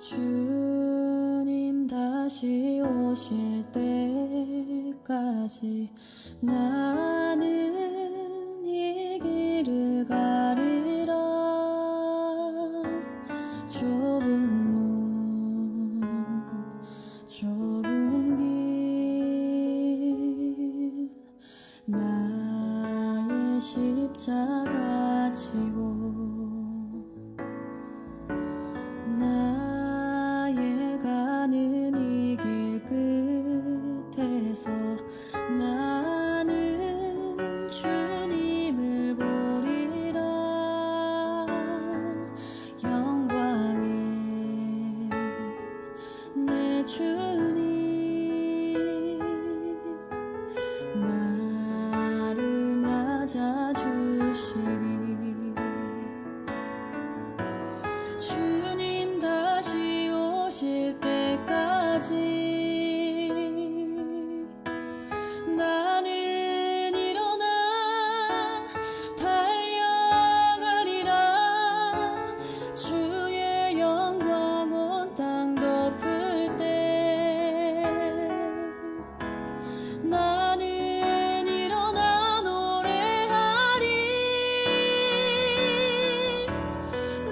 주님 다시 오실 때까지 나는 이 길을 가리라. 좁은 문 좁은 길 나의 십자가 지고 나의 가는 이 길 끝에서 나는 주님을 보리라. 영광의 내 주님 나를 맞아주시리. 주님 다시 오실 때까지 나는 일어나 달려가리라. 주의 영광 온 땅 덮을 때 나는 일어나 노래하리.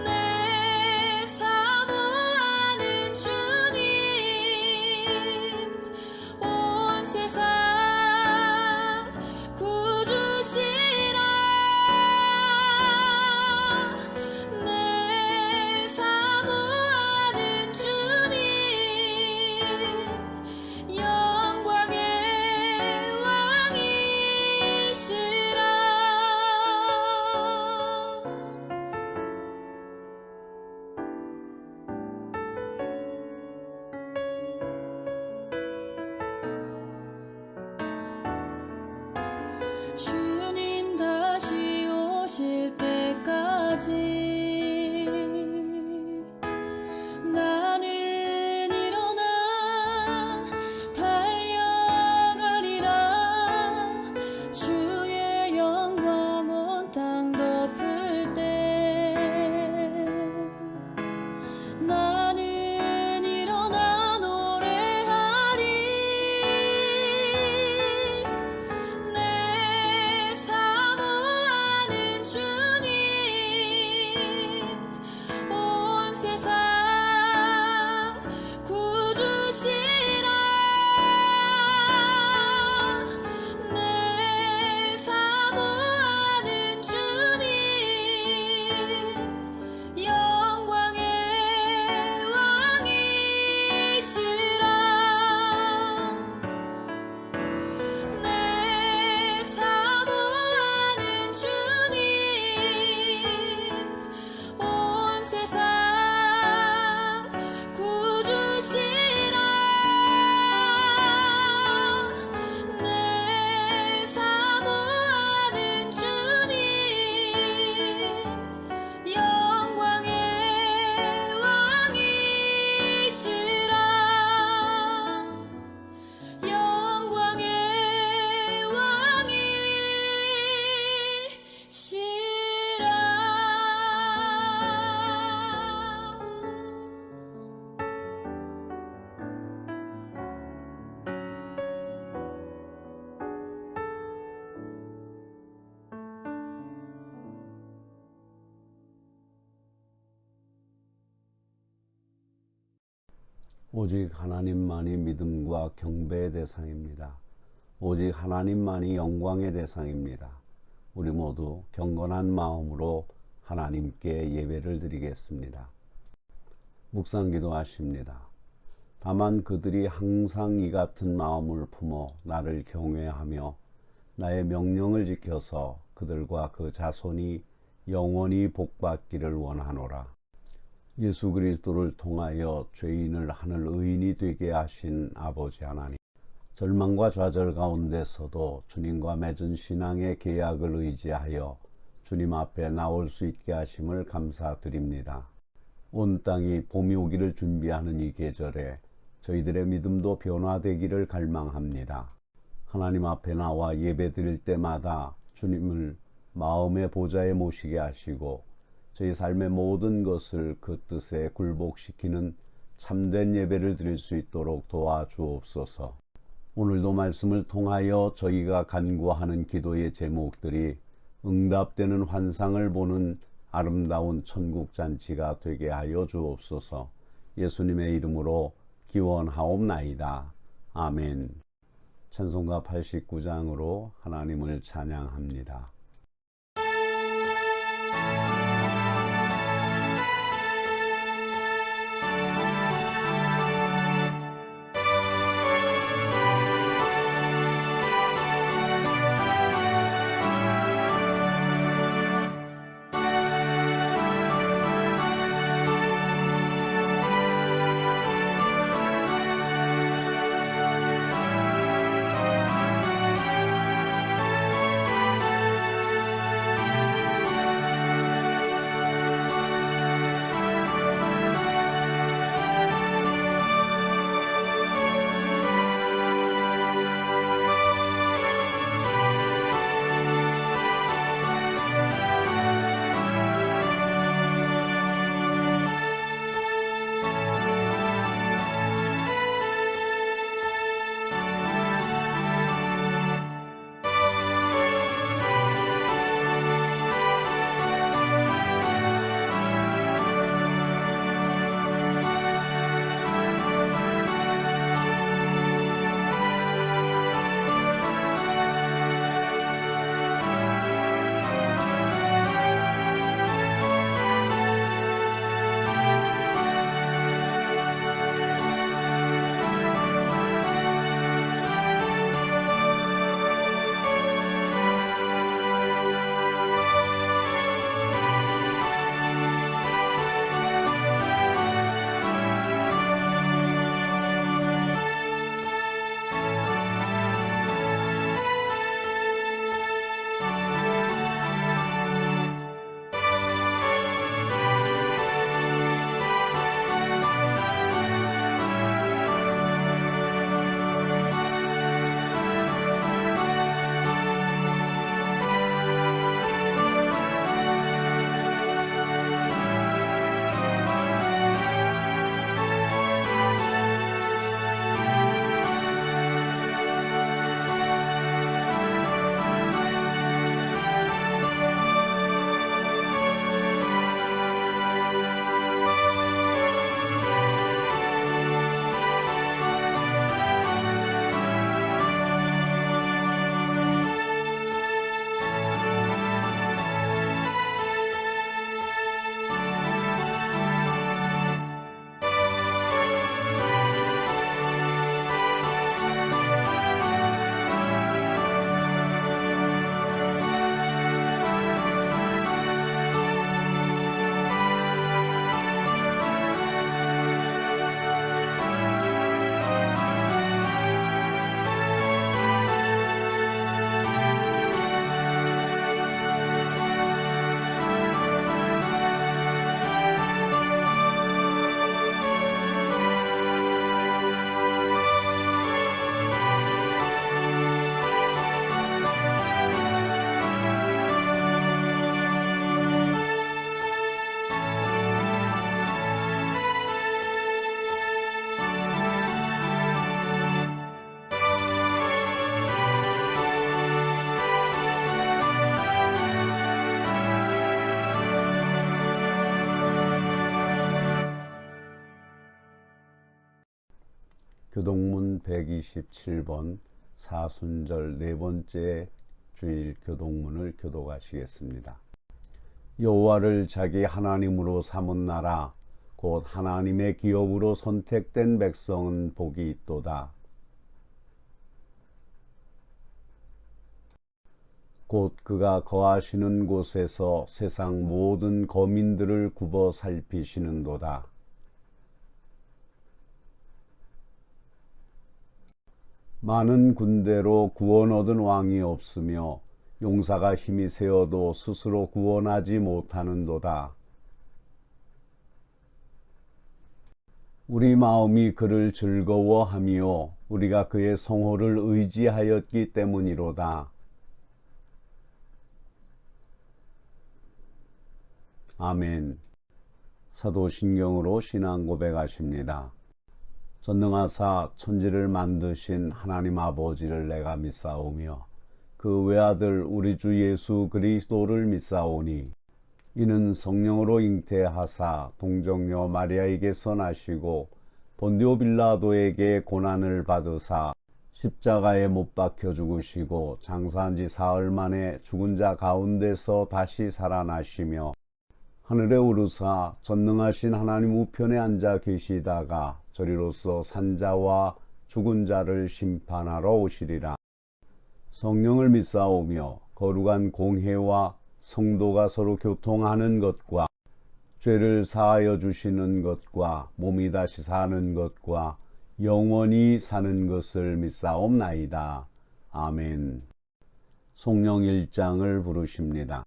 내 사모하는 주님 온 세상 구주시라. 내 사모하는 주님 영광의 왕이시라. 주님 다시 오실 때까지 나는 일어나 달려가리라. 주의 영광 온 땅 덮을 때 나는 일어나 노래하리. 내 사모하는 주님 온 세상 구주시라. 내 사모하는 주님 영광의 왕이시라. 내 사모하는 주님 온 세상 구주시라. 내 사모하는 주님 영광의 왕이시라. 영광의 왕이시라. 오직 하나님만이 믿음과 경배의 대상입니다. 오직 하나님만이 영광의 대상입니다. 우리 모두 경건한 마음으로 하나님께 예배를 드리겠습니다. 묵상기도 하십니다. 다만 그들이 항상 이 같은 마음을 품어 나를 경외하며 나의 명령을 지켜서 그들과 그 자손이 영원히 복받기를 원하노라. 예수 그리스도를 통하여 죄인을 하늘 의인이 되게 하신 아버지 하나님, 절망과 좌절 가운데서도 주님과 맺은 신앙의 계약을 의지하여 주님 앞에 나올 수 있게 하심을 감사드립니다. 온 땅이 봄이 오기를 준비하는 이 계절에 저희들의 믿음도 변화되기를 갈망합니다. 하나님 앞에 나와 예배드릴 때마다 주님을 마음의 보좌에 모시게 하시고 저희 삶의 모든 것을 그 뜻에 굴복시키는 참된 예배를 드릴 수 있도록 도와주옵소서. 오늘도 말씀을 통하여 저희가 간구하는 기도의 제목들이 응답되는 환상을 보는 아름다운 천국잔치가 되게 하여 주옵소서. 예수님의 이름으로 기원하옵나이다. 아멘. 찬송가 89장으로 하나님을 찬양합니다. 교동문 127번 사순절 네 번째 주일 교동문을 교독하시겠습니다. 여호와를 자기 하나님으로 삼은 나라 곧 하나님의 기업으로 선택된 백성은 복이 있도다. 곧 그가 거하시는 곳에서 세상 모든 거민들을 굽어 살피시는도다. 많은 군대로 구원 얻은 왕이 없으며 용사가 힘이 세어도 스스로 구원하지 못하는도다. 우리 마음이 그를 즐거워하며 우리가 그의 성호를 의지하였기 때문이로다. 아멘. 사도신경으로 신앙 고백하십니다. 전능하사 천지를 만드신 하나님 아버지를 내가 믿사오며 그 외아들 우리 주 예수 그리스도를 믿사오니 이는 성령으로 잉태하사 동정녀 마리아에게서 나시고 본디오 빌라도에게 고난을 받으사 십자가에 못 박혀 죽으시고 장사한 지 사흘 만에 죽은 자 가운데서 다시 살아나시며 하늘에 오르사 전능하신 하나님 우편에 앉아 계시다가 저리로서 산자와 죽은 자를 심판하러 오시리라. 성령을 믿사오며 거룩한 공회와 성도가 서로 교통하는 것과 죄를 사하여 주시는 것과 몸이 다시 사는 것과 영원히 사는 것을 믿사옵나이다. 아멘. 송영 1장을 부르십니다.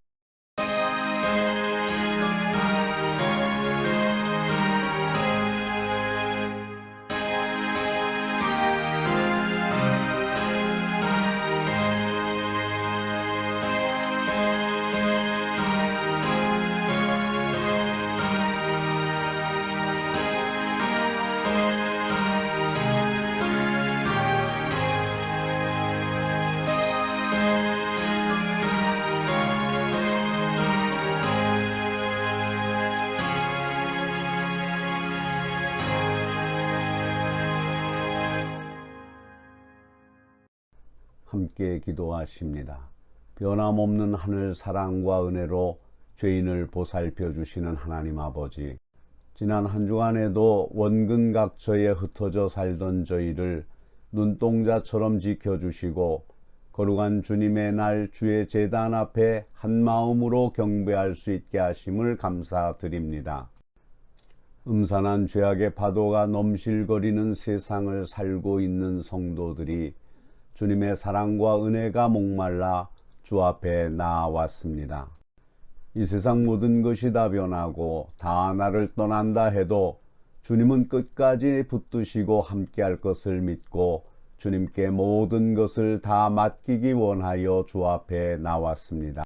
함께 기도하십니다. 변함없는 하늘 사랑과 은혜로 죄인을 보살펴 주시는 하나님 아버지, 지난 한 주간에도 원근각처에 흩어져 살던 저희를 눈동자처럼 지켜주시고 거룩한 주님의 날 주의 제단 앞에 한마음으로 경배할 수 있게 하심을 감사드립니다. 음산한 죄악의 파도가 넘실거리는 세상을 살고 있는 성도들이 주님의 사랑과 은혜가 목말라 주 앞에 나아왔습니다. 이 세상 모든 것이 다 변하고 다 나를 떠난다 해도 주님은 끝까지 붙드시고 함께할 것을 믿고 주님께 모든 것을 다 맡기기 원하여 주 앞에 나왔습니다.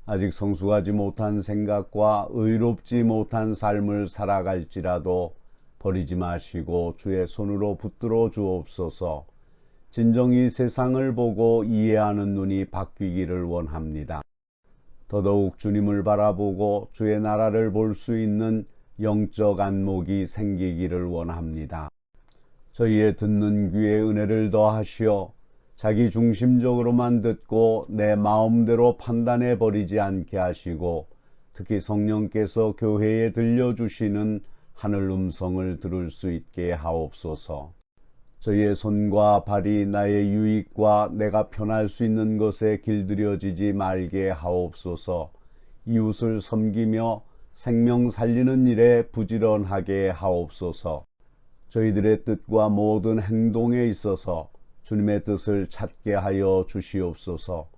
아직 성숙하지 못한 생각과 의롭지 못한 삶을 살아갈지라도 버리지 마시고 주의 손으로 붙들어 주옵소서. 진정 이 세상을 보고 이해하는 눈이 바뀌기를 원합니다. 더더욱 주님을 바라보고 주의 나라를 볼 수 있는 영적 안목이 생기기를 원합니다. 저희의 듣는 귀에 은혜를 더하시어 자기 중심적으로만 듣고 내 마음대로 판단해 버리지 않게 하시고 특히 성령께서 교회에 들려주시는 하늘 음성을 들을 수 있게 하옵소서. 저희의 손과 발이 나의 유익과 내가 편할 수 있는 것에 길들여지지 말게 하옵소서. 이웃을 섬기며 생명 살리는 일에 부지런하게 하옵소서. 저희들의 뜻과 모든 행동에 있어서 주님의 뜻을 찾게 하여 주시옵소서.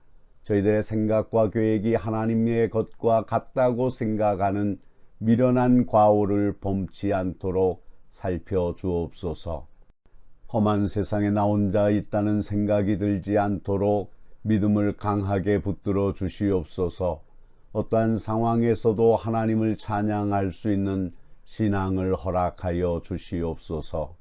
저희들의 생각과 계획이 하나님의 것과 같다고 생각하는 미련한 과오를 범치 않도록 살펴주옵소서. 험한 세상에 나 혼자 있다는 생각이 들지 않도록 믿음을 강하게 붙들어 주시옵소서. 어떠한 상황에서도 하나님을 찬양할 수 있는 신앙을 허락하여 주시옵소서.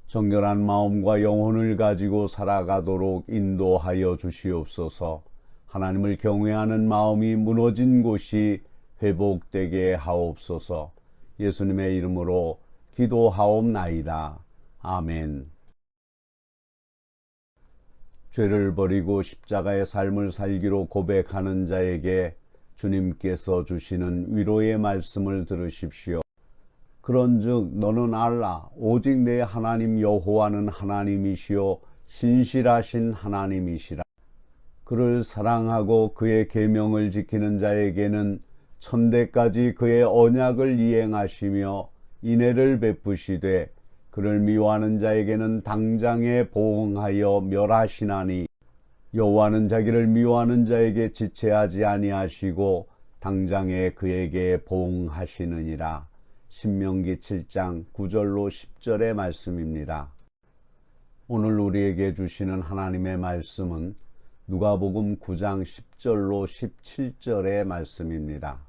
정결한 마음과 영혼을 가지고 살아가도록 인도하여 주시옵소서. 하나님을 경외하는 마음이 무너진 곳이 회복되게 하옵소서. 예수님의 이름으로 기도하옵나이다. 아멘. 죄를 버리고 십자가의 삶을 살기로 고백하는 자에게 주님께서 주시는 위로의 말씀을 들으십시오. 그런즉 너는 알라 오직 내 하나님 여호와는 하나님이시요 신실하신 하나님이시라. 그를 사랑하고 그의 계명을 지키는 자에게는 천대까지 그의 언약을 이행하시며 인애를 베푸시되 그를 미워하는 자에게는 당장에 보응하여 멸하시나니 여호와는 자기를 미워하는 자에게 지체하지 아니하시고 당장에 그에게 보응하시느니라. 신명기 7장 9절로 10절의 말씀입니다. 오늘 우리에게 주시는 하나님의 말씀은 누가복음 9장 10절로 17절의 말씀입니다.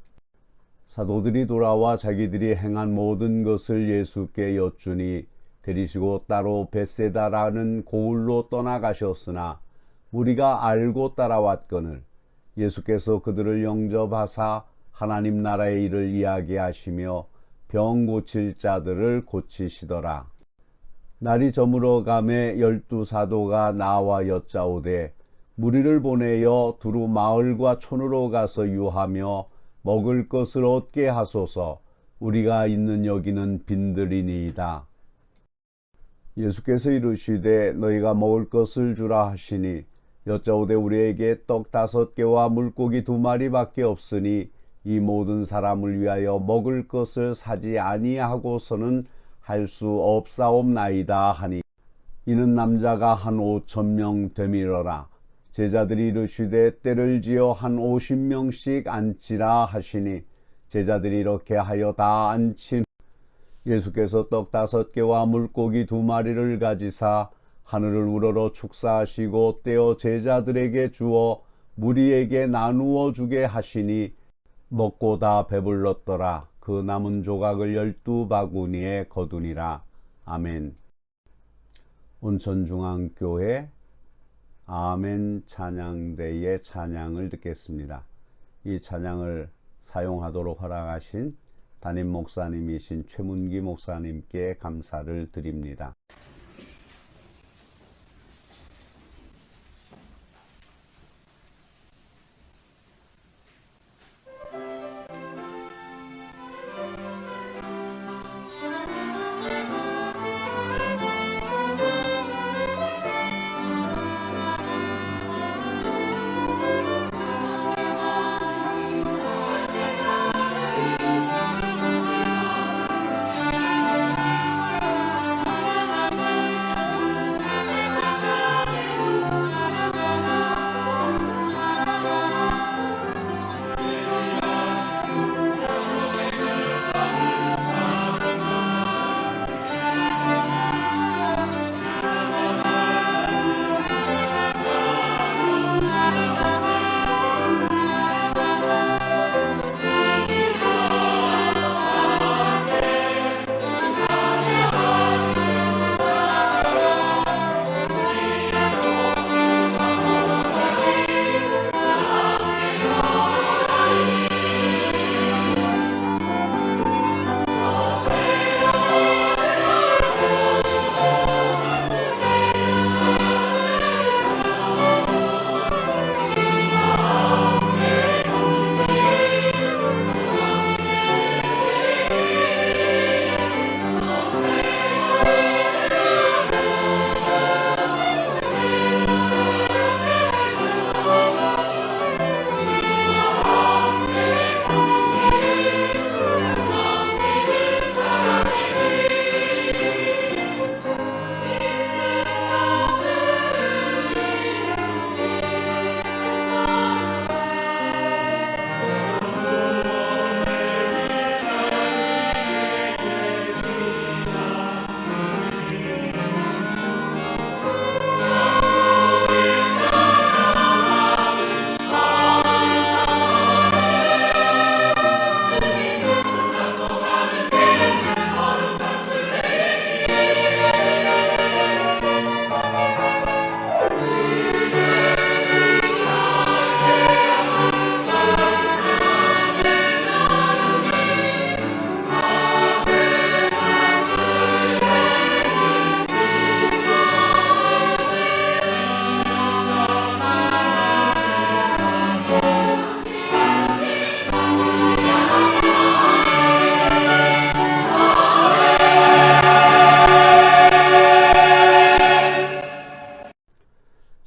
사도들이 돌아와 자기들이 행한 모든 것을 예수께 여쭈니 데리시고 따로 벳세다라는 고을로 떠나가셨으나 우리가 알고 따라왔거늘 예수께서 그들을 영접하사 하나님 나라의 일을 이야기하시며 병 고칠 자들을 고치시더라. 날이 저물어 가매 12사도가 나와 여짜오되 무리를 보내어 두루 마을과 촌으로 가서 유하며 먹을 것을 얻게 하소서. 우리가 있는 여기는 빈들이니이다. 예수께서 이르시되 너희가 먹을 것을 주라 하시니 여짜오되 우리에게 떡 5개와 물고기 2마리밖에 없으니 이 모든 사람을 위하여 먹을 것을 사지 아니하고서는 할 수 없사옵나이다 하니 이는 남자가 한 5,000명 되밀어라. 제자들이 이르시되 때를 지어 한 50명씩 앉히라 하시니 제자들이 이렇게 하여 다 앉힌 예수께서 떡 5개와 물고기 2마리를 가지사 하늘을 우러러 축사하시고 떼어 제자들에게 주어 무리에게 나누어 주게 하시니 먹고 다 배불렀더라. 그 남은 조각을 12바구니에 거두니라. 아멘. 온천중앙교회 아멘 찬양대의 찬양을 듣겠습니다. 이 찬양을 사용하도록 허락하신 담임 목사님이신 최문기 목사님께 감사를 드립니다.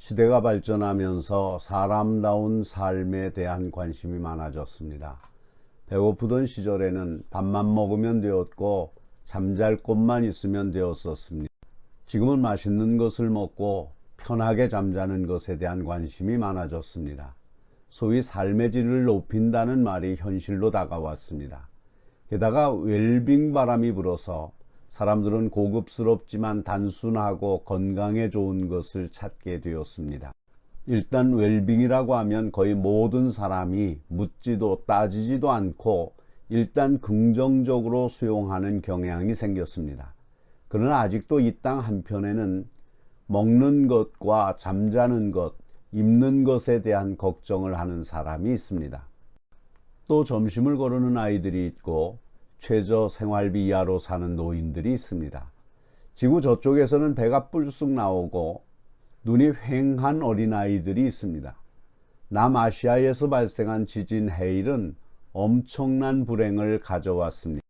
시대가 발전하면서 사람다운 삶에 대한 관심이 많아졌습니다. 배고프던 시절에는 밥만 먹으면 되었고 잠잘 곳만 있으면 되었었습니다. 지금은 맛있는 것을 먹고 편하게 잠자는 것에 대한 관심이 많아졌습니다. 소위 삶의 질을 높인다는 말이 현실로 다가왔습니다. 게다가 웰빙 바람이 불어서 사람들은 고급스럽지만 단순하고 건강에 좋은 것을 찾게 되었습니다. 일단 웰빙이라고 하면 거의 모든 사람이 묻지도 따지지도 않고 일단 긍정적으로 수용하는 경향이 생겼습니다. 그러나 아직도 이 땅 한편에는 먹는 것과 잠자는 것, 입는 것에 대한 걱정을 하는 사람이 있습니다. 또 점심을 거르는 아이들이 있고 최저 생활비 이하로 사는 노인들이 있습니다. 지구 저쪽에서는 배가 뿔쑥 나오고 눈이 휑한 어린아이들이 있습니다. 남아시아에서 발생한 지진 해일은 엄청난 불행을 가져왔습니다.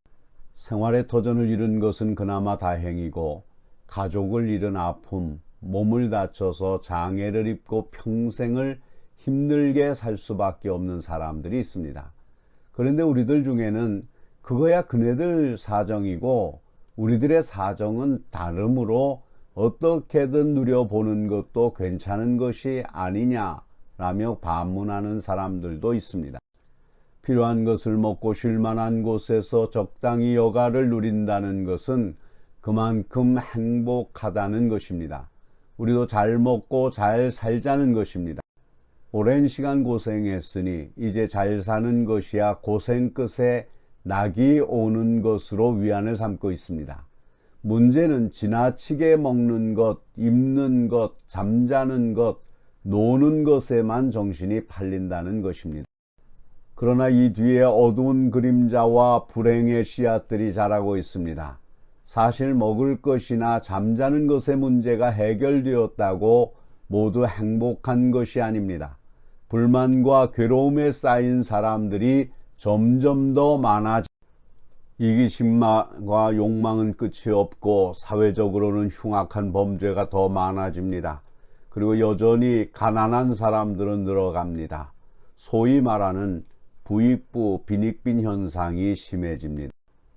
생활의 터전을 잃은 것은 그나마 다행이고 가족을 잃은 아픔, 몸을 다쳐서 장애를 입고 평생을 힘들게 살 수밖에 없는 사람들이 있습니다. 그런데 우리들 중에는 그거야 그네들 사정이고 우리들의 사정은 다름으로 어떻게든 누려보는 것도 괜찮은 것이 아니냐라며 반문하는 사람들도 있습니다. 필요한 것을 먹고 쉴 만한 곳에서 적당히 여가를 누린다는 것은 그만큼 행복하다는 것입니다. 우리도 잘 먹고 잘 살자는 것입니다. 오랜 시간 고생했으니 이제 잘 사는 것이야 고생 끝에 낙이 오는 것으로 위안을 삼고 있습니다. 문제는 지나치게 먹는 것, 입는 것, 잠자는 것, 노는 것에만 정신이 팔린다는 것입니다. 그러나 이 뒤에 어두운 그림자와 불행의 씨앗들이 자라고 있습니다. 사실 먹을 것이나 잠자는 것의 문제가 해결되었다고 모두 행복한 것이 아닙니다. 불만과 괴로움에 쌓인 사람들이 점점 더 많아집니다. 이기심과 욕망은 끝이 없고 사회적으로는 흉악한 범죄가 더 많아집니다. 그리고 여전히 가난한 사람들은 늘어갑니다. 소위 말하는 부익부 빈익빈 현상이 심해집니다.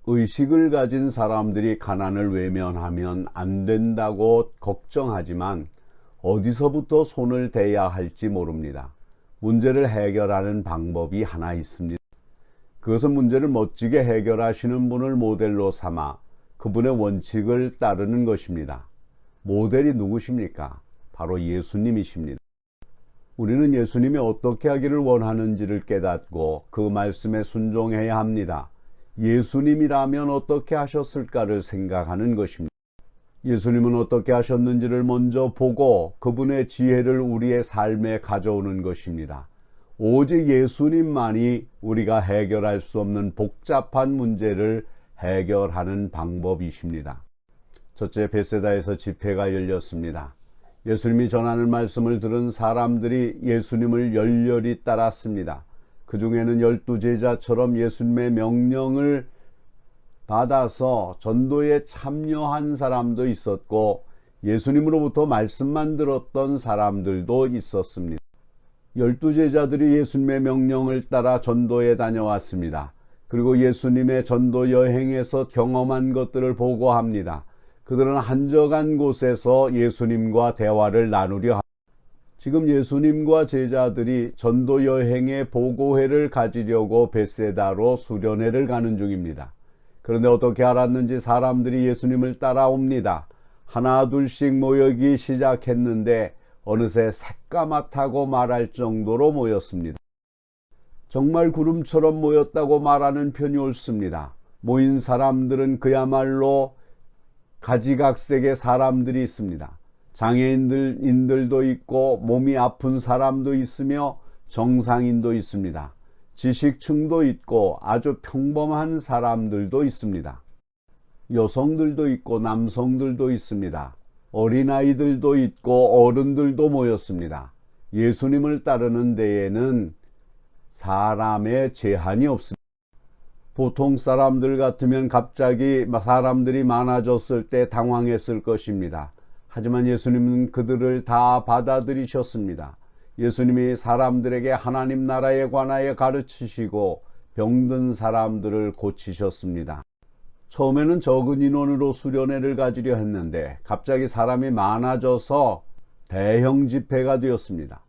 의식을 가진 사람들이 가난을 외면하면 안 된다고 걱정하지만 어디서부터 손을 대야 할지 모릅니다. 문제를 해결하는 방법이 하나 있습니다. 그것은 문제를 멋지게 해결하시는 분을 모델로 삼아 그분의 원칙을 따르는 것입니다. 모델이 누구십니까? 바로 예수님이십니다. 우리는 예수님이 어떻게 하기를 원하는지를 깨닫고 그 말씀에 순종해야 합니다. 예수님이라면 어떻게 하셨을까를 생각하는 것입니다. 예수님은 어떻게 하셨는지를 먼저 보고 그분의 지혜를 우리의 삶에 가져오는 것입니다. 오직 예수님만이 우리가 해결할 수 없는 복잡한 문제를 해결하는 방법이십니다. 첫째, 베세다에서 집회가 열렸습니다. 예수님이 전하는 말씀을 들은 사람들이 예수님을 열렬히 따랐습니다. 그 중에는 12제자처럼 예수님의 명령을 받아서 전도에 참여한 사람도 있었고 예수님으로부터 말씀만 들었던 사람들도 있었습니다. 12제자들이 예수님의 명령을 따라 전도에 다녀왔습니다. 그리고 예수님의 전도 여행에서 경험한 것들을 보고합니다. 그들은 한적한 곳에서 예수님과 대화를 나누려 합니다. 지금 예수님과 제자들이 전도 여행의 보고회를 가지려고 베세다로 수련회를 가는 중입니다. 그런데 어떻게 알았는지 사람들이 예수님을 따라옵니다. 하나 둘씩 모이기 시작했는데 어느새 새까맣다고 말할 정도로 모였습니다. 정말 구름처럼 모였다고 말하는 편이 옳습니다. 모인 사람들은 그야말로 가지각색의 사람들이 있습니다. 장애인들도 있고 몸이 아픈 사람도 있으며 정상인도 있습니다. 지식층도 있고 아주 평범한 사람들도 있습니다. 여성들도 있고 남성들도 있습니다. 어린아이들도 있고 어른들도 모였습니다. 예수님을 따르는 데에는 사람의 제한이 없습니다. 보통 사람들 같으면 갑자기 사람들이 많아졌을 때 당황했을 것입니다. 하지만 예수님은 그들을 다 받아들이셨습니다. 예수님이 사람들에게 하나님 나라에 관하여 가르치시고 병든 사람들을 고치셨습니다. 처음에는 적은 인원으로 수련회를 가지려 했는데 갑자기 사람이 많아져서 대형 집회가 되었습니다.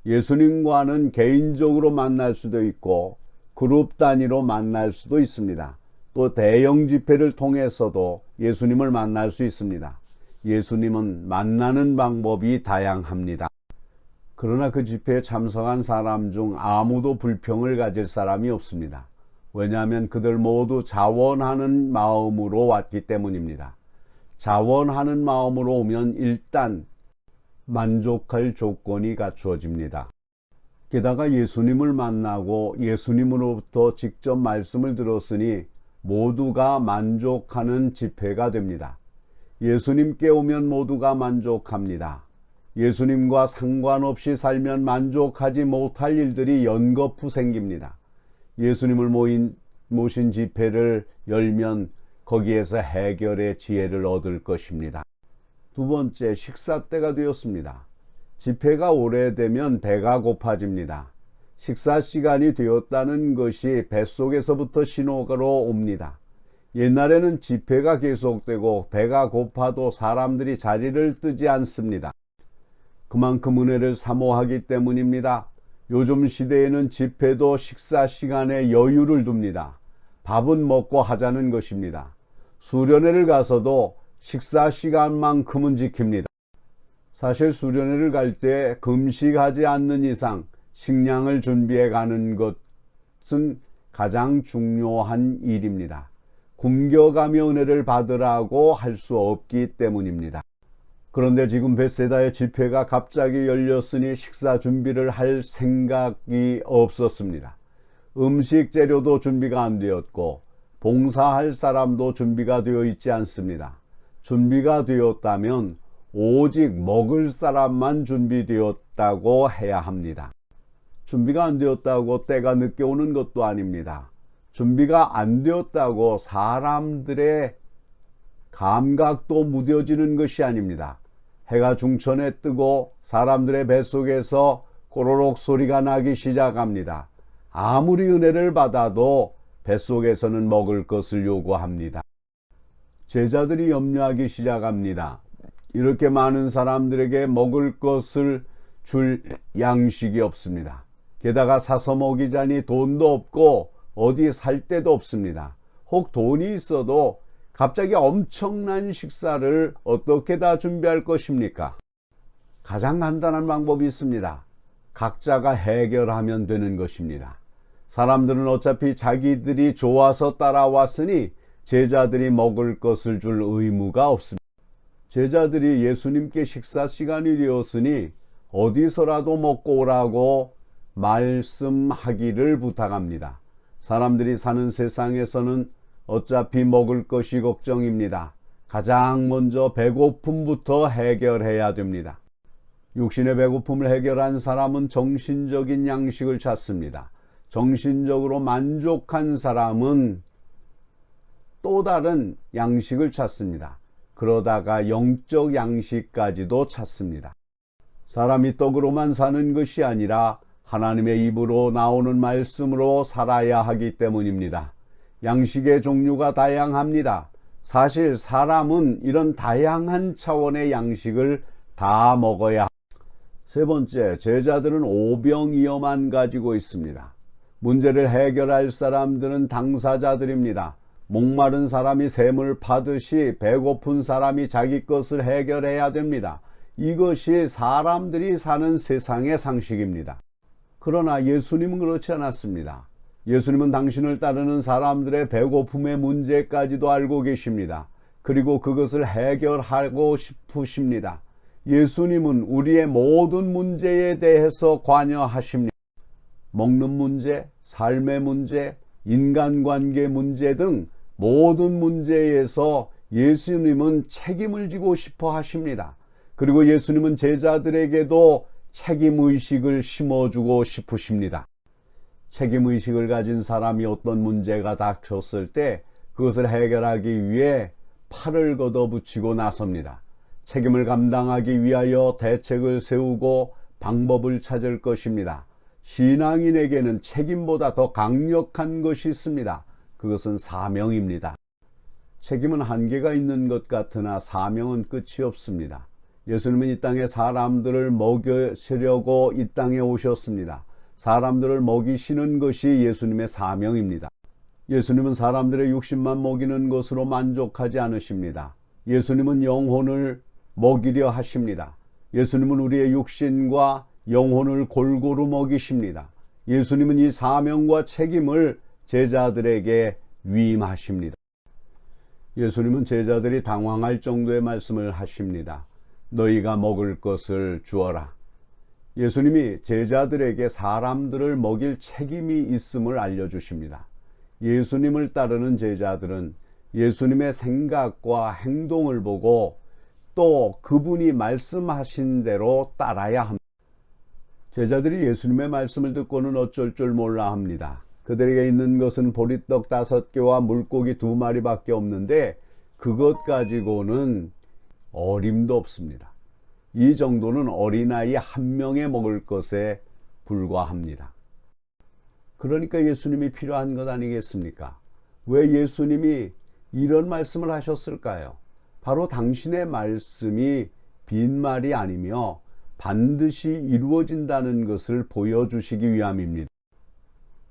예수님과는 개인적으로 만날 수도 있고 그룹 단위로 만날 수도 있습니다. 또 대형 집회를 통해서도 예수님을 만날 수 있습니다. 예수님은 만나는 방법이 다양합니다. 그러나 그 집회에 참석한 사람 중 아무도 불평을 가질 사람이 없습니다. 왜냐하면 그들 모두 자원하는 마음으로 왔기 때문입니다. 자원하는 마음으로 오면 일단 만족할 조건이 갖추어집니다. 게다가 예수님을 만나고 예수님으로부터 직접 말씀을 들었으니 모두가 만족하는 집회가 됩니다. 예수님께 오면 모두가 만족합니다. 예수님과 상관없이 살면 만족하지 못할 일들이 연거푸 생깁니다. 예수님을 모신 집회를 열면 거기에서 해결의 지혜를 얻을 것입니다. 두 번째, 식사 때가 되었습니다. 집회가 오래되면 배가 고파집니다. 식사 시간이 되었다는 것이 뱃속에서부터 신호로 옵니다. 옛날에는 집회가 계속되고 배가 고파도 사람들이 자리를 뜨지 않습니다. 그만큼 은혜를 사모하기 때문입니다. 요즘 시대에는 집회도 식사 시간에 여유를 둡니다. 밥은 먹고 하자는 것입니다. 수련회를 가서도 식사 시간만큼은 지킵니다. 사실 수련회를 갈 때 금식하지 않는 이상 식량을 준비해 가는 것은 가장 중요한 일입니다. 굶겨가며 은혜를 받으라고 할 수 없기 때문입니다. 그런데 지금 벳세다의 집회가 갑자기 열렸으니 식사 준비를 할 생각이 없었습니다. 음식 재료도 준비가 안 되었고 봉사할 사람도 준비가 되어 있지 않습니다. 준비가 되었다면 오직 먹을 사람만 준비되었다고 해야 합니다. 준비가 안 되었다고 때가 늦게 오는 것도 아닙니다. 준비가 안 되었다고 사람들의 감각도 무뎌지는 것이 아닙니다. 해가 중천에 뜨고 사람들의 뱃속에서 꼬로록 소리가 나기 시작합니다. 아무리 은혜를 받아도 뱃속에서는 먹을 것을 요구합니다. 제자들이 염려하기 시작합니다. 이렇게 많은 사람들에게 먹을 것을 줄 양식이 없습니다. 게다가 사서 먹이자니 돈도 없고 어디 살 데도 없습니다. 혹 돈이 있어도 갑자기 엄청난 식사를 어떻게 다 준비할 것입니까? 가장 간단한 방법이 있습니다. 각자가 해결하면 되는 것입니다. 사람들은 어차피 자기들이 좋아서 따라왔으니 제자들이 먹을 것을 줄 의무가 없습니다. 제자들이 예수님께 식사 시간이 되었으니 어디서라도 먹고 오라고 말씀하기를 부탁합니다. 사람들이 사는 세상에서는 어차피 먹을 것이 걱정입니다. 가장 먼저 배고픔부터 해결해야 됩니다. 육신의 배고픔을 해결한 사람은 정신적인 양식을 찾습니다. 정신적으로 만족한 사람은 또 다른 양식을 찾습니다. 그러다가 영적 양식까지도 찾습니다. 사람이 떡으로만 사는 것이 아니라 하나님의 입으로 나오는 말씀으로 살아야 하기 때문입니다. 양식의 종류가 다양합니다. 사실 사람은 이런 다양한 차원의 양식을 다 먹어야 합니다. 세 번째, 제자들은 오병이어만 가지고 있습니다. 문제를 해결할 사람들은 당사자들입니다. 목마른 사람이 샘을 파듯이 배고픈 사람이 자기 것을 해결해야 됩니다. 이것이 사람들이 사는 세상의 상식입니다. 그러나 예수님은 그렇지 않았습니다. 예수님은 당신을 따르는 사람들의 배고픔의 문제까지도 알고 계십니다. 그리고 그것을 해결하고 싶으십니다. 예수님은 우리의 모든 문제에 대해서 관여하십니다. 먹는 문제, 삶의 문제, 인간관계 문제 등 모든 문제에서 예수님은 책임을 지고 싶어 하십니다. 그리고 예수님은 제자들에게도 책임의식을 심어주고 싶으십니다. 책임의식을 가진 사람이 어떤 문제가 닥쳤을 때 그것을 해결하기 위해 팔을 걷어붙이고 나섭니다. 책임을 감당하기 위하여 대책을 세우고 방법을 찾을 것입니다. 신앙인에게는 책임보다 더 강력한 것이 있습니다. 그것은 사명입니다. 책임은 한계가 있는 것 같으나 사명은 끝이 없습니다. 예수님은 이 땅에 사람들을 먹이시려고 이 땅에 오셨습니다. 사람들을 먹이시는 것이 예수님의 사명입니다. 예수님은 사람들의 육신만 먹이는 것으로 만족하지 않으십니다. 예수님은 영혼을 먹이려 하십니다. 예수님은 우리의 육신과 영혼을 골고루 먹이십니다. 예수님은 이 사명과 책임을 제자들에게 위임하십니다. 예수님은 제자들이 당황할 정도의 말씀을 하십니다. 너희가 먹을 것을 주어라. 예수님이 제자들에게 사람들을 먹일 책임이 있음을 알려주십니다. 예수님을 따르는 제자들은 예수님의 생각과 행동을 보고 또 그분이 말씀하신 대로 따라야 합니다. 제자들이 예수님의 말씀을 듣고는 어쩔 줄 몰라 합니다. 그들에게 있는 것은 보리떡 5개와 물고기 2마리밖에 없는데 그것 가지고는 어림도 없습니다. 이 정도는 어린아이 1명에 먹을 것에 불과합니다. 그러니까 예수님이 필요한 것 아니겠습니까? 왜 예수님이 이런 말씀을 하셨을까요? 바로 당신의 말씀이 빈말이 아니며 반드시 이루어진다는 것을 보여주시기 위함입니다.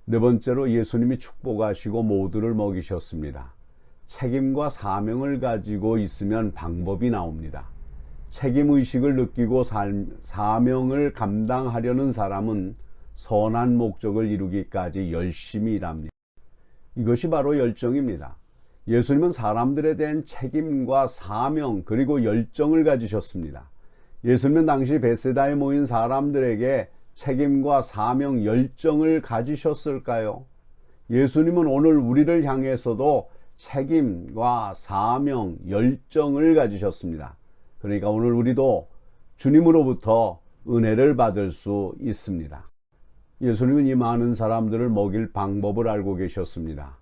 네 번째로 예수님이 축복하시고 모두를 먹이셨습니다. 책임과 사명을 가지고 있으면 방법이 나옵니다. 책임의식을 느끼고 사명을 감당하려는 사람은 선한 목적을 이루기까지 열심히 일합니다. 이것이 바로 열정입니다. 예수님은 사람들에 대한 책임과 사명 그리고 열정을 가지셨습니다. 예수님은 당시 베세다에 모인 사람들에게 책임과 사명, 열정을 가지셨을까요? 예수님은 오늘 우리를 향해서도 책임과 사명, 열정을 가지셨습니다. 그러니까 오늘 우리도 주님으로부터 은혜를 받을 수 있습니다. 예수님은 이 많은 사람들을 먹일 방법을 알고 계셨습니다.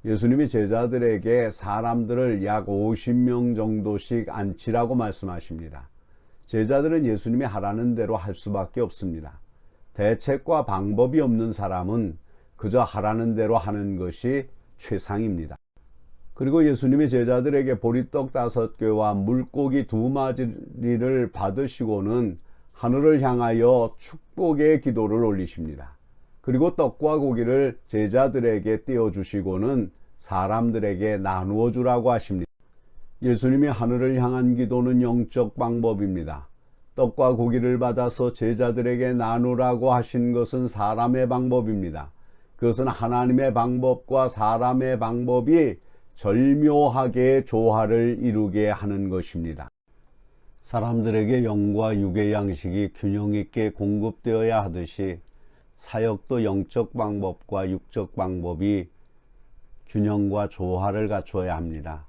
예수님이 제자들에게 사람들을 약 50명 정도씩 앉히라고 말씀하십니다. 제자들은 예수님이 하라는 대로 할 수밖에 없습니다. 대책과 방법이 없는 사람은 그저 하라는 대로 하는 것이 최상입니다. 그리고 예수님이 제자들에게 보리떡 5개와 물고기 2마리를 받으시고는 하늘을 향하여 축복의 기도를 올리십니다. 그리고 떡과 고기를 제자들에게 떼어주시고는 사람들에게 나누어 주라고 하십니다. 예수님이 하늘을 향한 기도는 영적 방법입니다. 떡과 고기를 받아서 제자들에게 나누라고 하신 것은 사람의 방법입니다. 그것은 하나님의 방법과 사람의 방법이 절묘하게 조화를 이루게 하는 것입니다. 사람들에게 영과 육의 양식이 균형 있게 공급되어야 하듯이 사역도 영적 방법과 육적 방법이 균형과 조화를 갖추어야 합니다.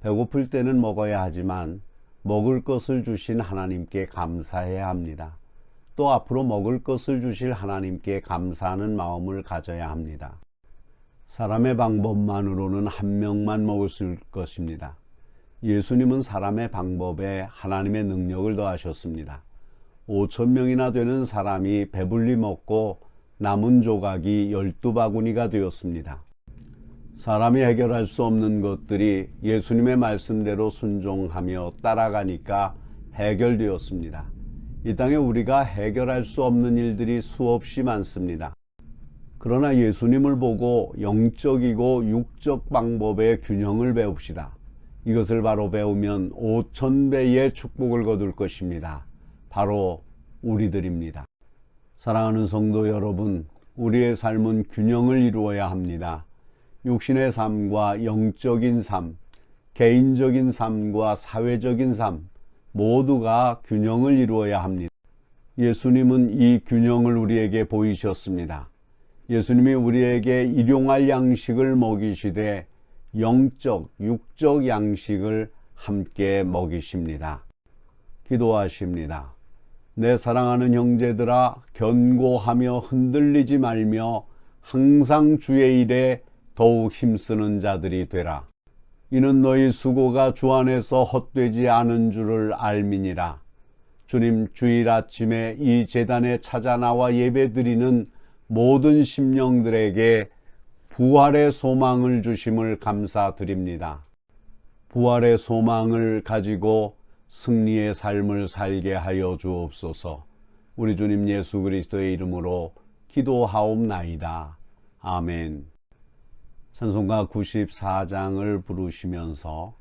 배고플 때는 먹어야 하지만 먹을 것을 주신 하나님께 감사해야 합니다. 또 앞으로 먹을 것을 주실 하나님께 감사하는 마음을 가져야 합니다. 사람의 방법만으로는 1명만 먹을 수 있을 것입니다. 예수님은 사람의 방법에 하나님의 능력을 더하셨습니다. 5,000명이나 되는 사람이 배불리 먹고 남은 조각이 12바구니가 되었습니다. 사람이 해결할 수 없는 것들이 예수님의 말씀대로 순종하며 따라가니까 해결되었습니다. 이 땅에 우리가 해결할 수 없는 일들이 수없이 많습니다. 그러나 예수님을 보고 영적이고 육적 방법의 균형을 배웁시다. 이것을 바로 배우면 5,000배의 축복을 거둘 것입니다. 바로 우리들입니다. 사랑하는 성도 여러분, 우리의 삶은 균형을 이루어야 합니다. 육신의 삶과 영적인 삶, 개인적인 삶과 사회적인 삶 모두가 균형을 이루어야 합니다. 예수님은 이 균형을 우리에게 보이셨습니다. 예수님이 우리에게 일용할 양식을 먹이시되 영적, 육적 양식을 함께 먹이십니다. 기도하십니다. 내 사랑하는 형제들아, 견고하며 흔들리지 말며 항상 주의 일에 더욱 힘쓰는 자들이 되라. 이는 너희 수고가 주 안에서 헛되지 않은 줄을 알미니라. 주님, 주일 아침에 이 제단에 찾아 나와 예배드리는 모든 심령들에게 부활의 소망을 주심을 감사드립니다. 부활의 소망을 가지고 승리의 삶을 살게 하여 주옵소서. 우리 주님 예수 그리스도의 이름으로 기도하옵나이다. 아멘. 찬송가 94장을 부르시면서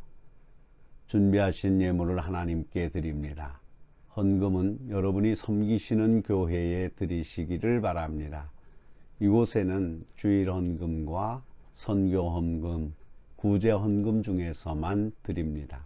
준비하신 예물을 하나님께 드립니다. 헌금은 여러분이 섬기시는 교회에 드리시기를 바랍니다. 이곳에는 주일 헌금과 선교 헌금, 구제 헌금 중에서만 드립니다.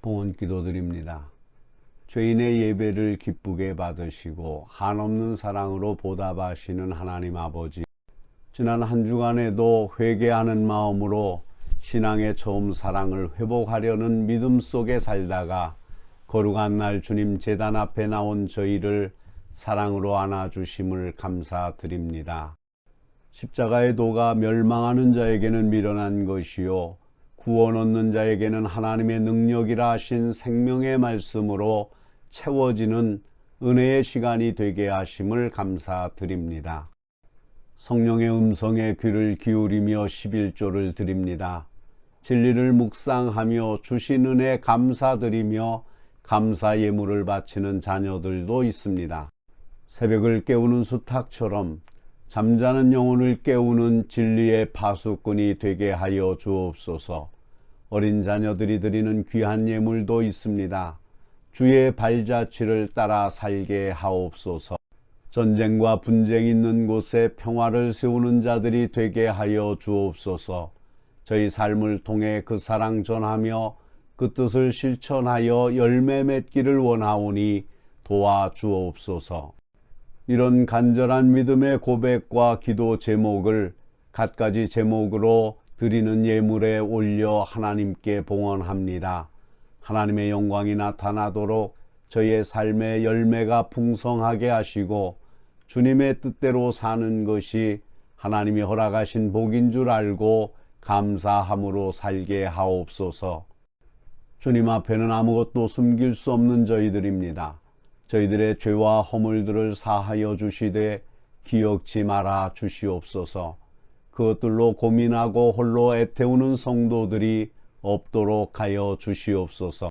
봉헌 기도드립니다. 죄인의 예배를 기쁘게 받으시고 한없는 사랑으로 보답하시는 하나님 아버지, 지난 한 주간에도 회개하는 마음으로 신앙의 처음 사랑을 회복하려는 믿음 속에 살다가 거룩한 날 주님 제단 앞에 나온 저희를 사랑으로 안아주심을 감사드립니다. 십자가의 도가 멸망하는 자에게는 미련한 것이요 구원 얻는 자에게는 하나님의 능력이라 하신 생명의 말씀으로 채워지는 은혜의 시간이 되게 하심을 감사드립니다. 성령의 음성에 귀를 기울이며 11조를 드립니다. 진리를 묵상하며 주신 은혜 감사드리며 감사 예물을 바치는 자녀들도 있습니다. 새벽을 깨우는 수탉처럼 잠자는 영혼을 깨우는 진리의 파수꾼이 되게 하여 주옵소서. 어린 자녀들이 드리는 귀한 예물도 있습니다. 주의 발자취를 따라 살게 하옵소서. 전쟁과 분쟁이 있는 곳에 평화를 세우는 자들이 되게 하여 주옵소서. 저희 삶을 통해 그 사랑 전하며 그 뜻을 실천하여 열매 맺기를 원하오니 도와주옵소서. 이런 간절한 믿음의 고백과 기도 제목을 갖가지 제목으로 드리는 예물에 올려 하나님께 봉헌합니다. 하나님의 영광이 나타나도록 저희의 삶의 열매가 풍성하게 하시고 주님의 뜻대로 사는 것이 하나님이 허락하신 복인 줄 알고 감사함으로 살게 하옵소서. 주님 앞에는 아무것도 숨길 수 없는 저희들입니다. 저희들의 죄와 허물들을 사하여 주시되 기억지 말아 주시옵소서. 그것들로 고민하고 홀로 애태우는 성도들이 없도록 하여 주시옵소서.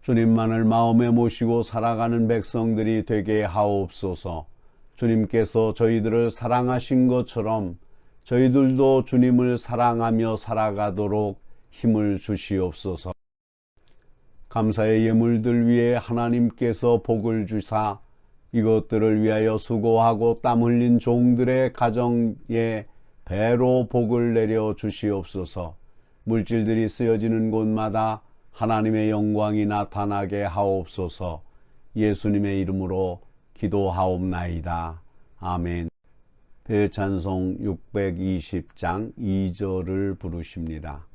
주님만을 마음에 모시고 살아가는 백성들이 되게 하옵소서. 주님께서 저희들을 사랑하신 것처럼 저희들도 주님을 사랑하며 살아가도록 힘을 주시옵소서. 감사의 예물들 위에 하나님께서 복을 주사 이것들을 위하여 수고하고 땀 흘린 종들의 가정에 배로 복을 내려 주시옵소서. 물질들이 쓰여지는 곳마다 하나님의 영광이 나타나게 하옵소서. 예수님의 이름으로 기도하옵나이다. 아멘. 배찬송 620장 2절을 부르십니다.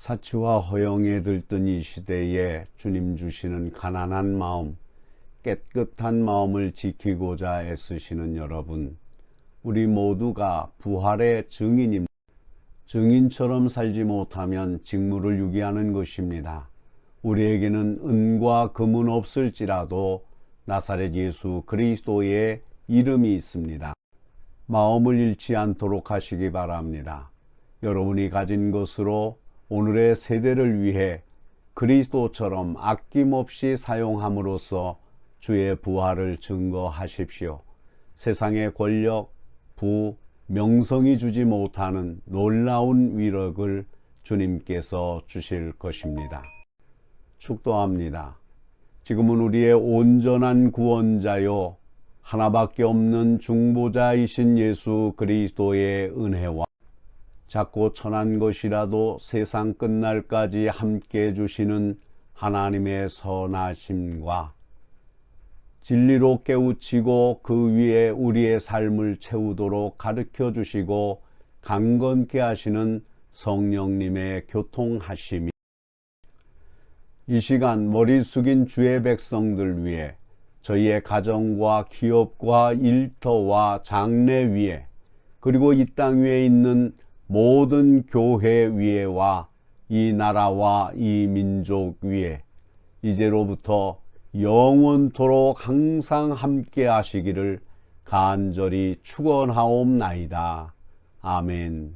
사치와 허영에 들뜬 이 시대에 주님 주시는 가난한 마음, 깨끗한 마음을 지키고자 애쓰시는 여러분, 우리 모두가 부활의 증인입니다. 증인처럼 살지 못하면 직무를 유기하는 것입니다. 우리에게는 은과 금은 없을지라도 나사렛 예수 그리스도의 이름이 있습니다. 마음을 잃지 않도록 하시기 바랍니다. 여러분이 가진 것으로 오늘의 세대를 위해 그리스도처럼 아낌없이 사용함으로써 주의 부활을 증거하십시오. 세상의 권력, 부, 명성이 주지 못하는 놀라운 위력을 주님께서 주실 것입니다. 축도합니다. 지금은 우리의 온전한 구원자요 하나밖에 없는 중보자이신 예수 그리스도의 은혜와 작고 천한 것이라도 세상 끝날까지 함께 해주시는 하나님의 선하심과 진리로 깨우치고 그 위에 우리의 삶을 채우도록 가르쳐 주시고 강건케 하시는 성령님의 교통하심이 이 시간 머리 숙인 주의 백성들 위해 저희의 가정과 기업과 일터와 장래 위에, 그리고 이 땅 위에 있는 모든 교회 위에와 이 나라와 이 민족 위에 이제로부터 영원토록 항상 함께 하시기를 간절히 축원하옵나이다. 아멘.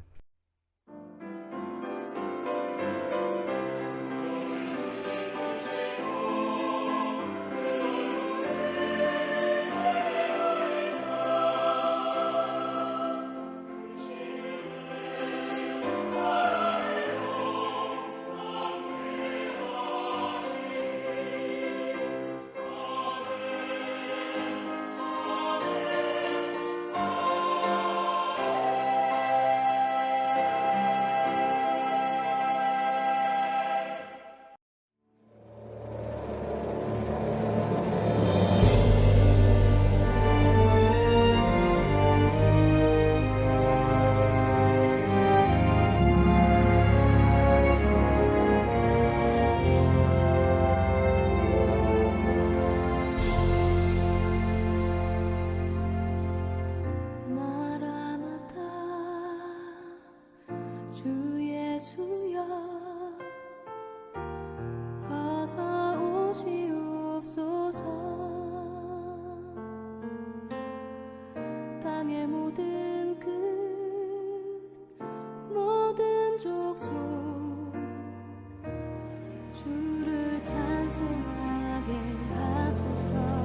마라나타 주 예수여 어서 오시옵소서. 땅의 모든 끝 모든 족속 주를 찬송하게 하소서.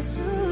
예수